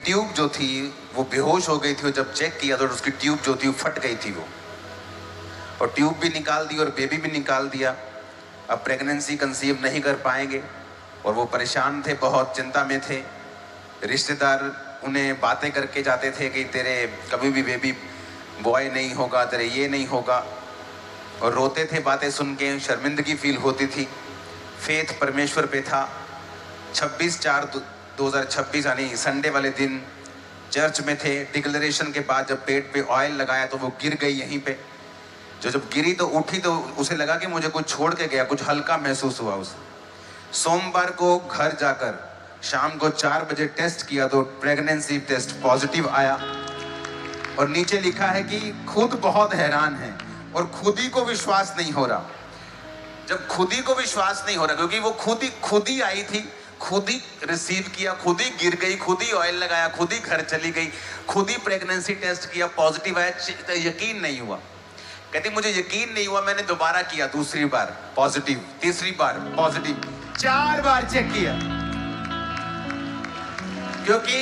Tube जो थी वो बेहोश हो गई थी और जब चेक किया तो उसकी ट्यूब जो थी वो फट गई थी वो, और ट्यूब भी निकाल दी और बेबी भी निकाल दिया। अब प्रेगनेंसी कंसीव नहीं कर पाएंगे और वो परेशान थे, बहुत चिंता में थे। रिश्तेदार उन्हें बातें करके जाते थे कि तेरे कभी भी बेबी बॉय नहीं होगा, तेरे ये नहीं होगा, और रोते थे बातें सुन के, शर्मिंदगी फील होती थी। फेथ परमेश्वर पे था। 26/4/2026 यानी संडे वाले दिन चर्च में थे। डिक्लेरेशन के बाद जब पेट पे ऑयल लगाया तो वो गिर गई यहीं पे। जब गिरी तो उठी तो उसे लगा कि मुझे कुछ छोड़ के गया, कुछ हल्का महसूस हुआ उसे। सोमवार को घर जाकर शाम को 4 बजे टेस्ट किया तो प्रेगनेंसी टेस्ट पॉजिटिव आया, और नीचे लिखा है कि खुद बहुत हैरान है और खुद ही को विश्वास नहीं हो रहा। जब खुद ही को विश्वास नहीं हो रहा, क्योंकि वो खुद ही आई थी, खुद ही रिसीव किया, खुद ही गिर गई, खुद ही ऑयल लगाया, खुद ही घर चली गई, खुद ही प्रेगनेंसी टेस्ट किया, पॉजिटिव आया, यकीन नहीं हुआ। कहती मुझे यकीन नहीं हुआ, मैंने दोबारा किया, दूसरी बार पॉजिटिव, तीसरी बार पॉजिटिव, 4 बार चेक किया, क्योंकि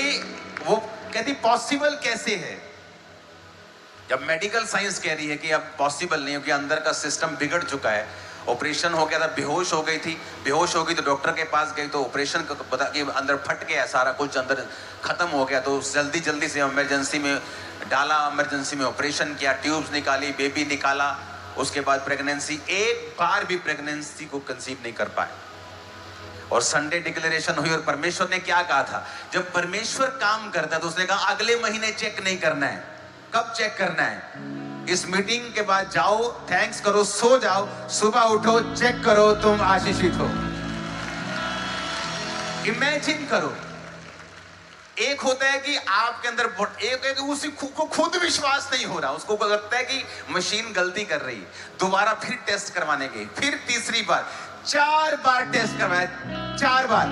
वो कहती पॉसिबल कैसे है। जब मेडिकल साइंस कह रही है कि अब पॉसिबल नहीं, क्योंकि अंदर का सिस्टम बिगड़ चुका है, ऑपरेशन हो गया था, बेहोश हो गई थी, बेहोश हो गई तो डॉक्टर के पास गई तो ऑपरेशन का पता कि अंदर फट गया, सारा कुछ अंदर खत्म हो गया, तो जल्दी से इमरजेंसी में डाला, इमरजेंसी में ऑपरेशन किया, ट्यूब्स निकाली, बेबी निकाला। उसके बाद प्रेगनेंसी, एक बार भी प्रेगनेंसी को कंसीव नहीं कर पाए। और संडे डिक्लेरेशन हुई और परमेश्वर ने क्या कहा था, जब परमेश्वर काम करता है तो उसने कहा अगले महीने चेक नहीं करना है। कब चेक करना है? इस मीटिंग के बाद जाओ, थैंक्स करो, सो जाओ, सुबह उठो, चेक करो, तुम आशीषित हो। इमेजिन करो, एक होता है कि आपके अंदर एक उसी को खुद विश्वास नहीं हो रहा, उसको लगता है कि मशीन गलती कर रही है, दोबारा फिर टेस्ट करवाने गई, फिर तीसरी बार, 4 बार टेस्ट करवाया, 4 बार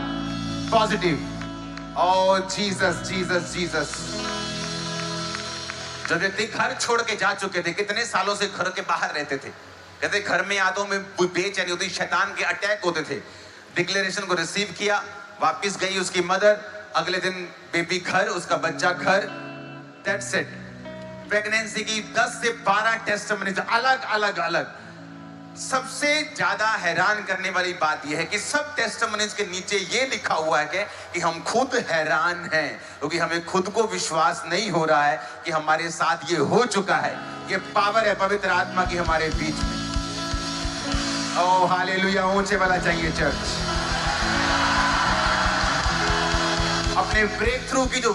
पॉजिटिव। ओ जीसस जीसस जीसस। जब व्यक्ति घर छोड़ के जा चुके थे, कितने सालों से घर के बाहर रहते थे, कहते घर में आदों में बेचैनी होती, शैतान के अटैक होते थे। डिक्लेरेशन को रिसीव किया, वापस गई उसकी मदर, अगले दिन बेबी घर, उसका बच्चा घर, दैट्स इट। प्रेगनेंसी की 10 से 12 टेस्टिमनीज अलग अलग अलग। सबसे ज्यादा हैरान करने वाली बात यह है कि सब टेस्टिमनीज के नीचे यह लिखा हुआ है कि हम खुद हैरान हैं, क्योंकि हमें खुद को विश्वास नहीं हो रहा है कि हमारे साथ ये हो चुका है। ये पावर है पवित्र आत्मा की हमारे बीच में। ओह हालेलुया, ऊंचे वाला चाहिए चर्च। अपने ब्रेक थ्रू की जो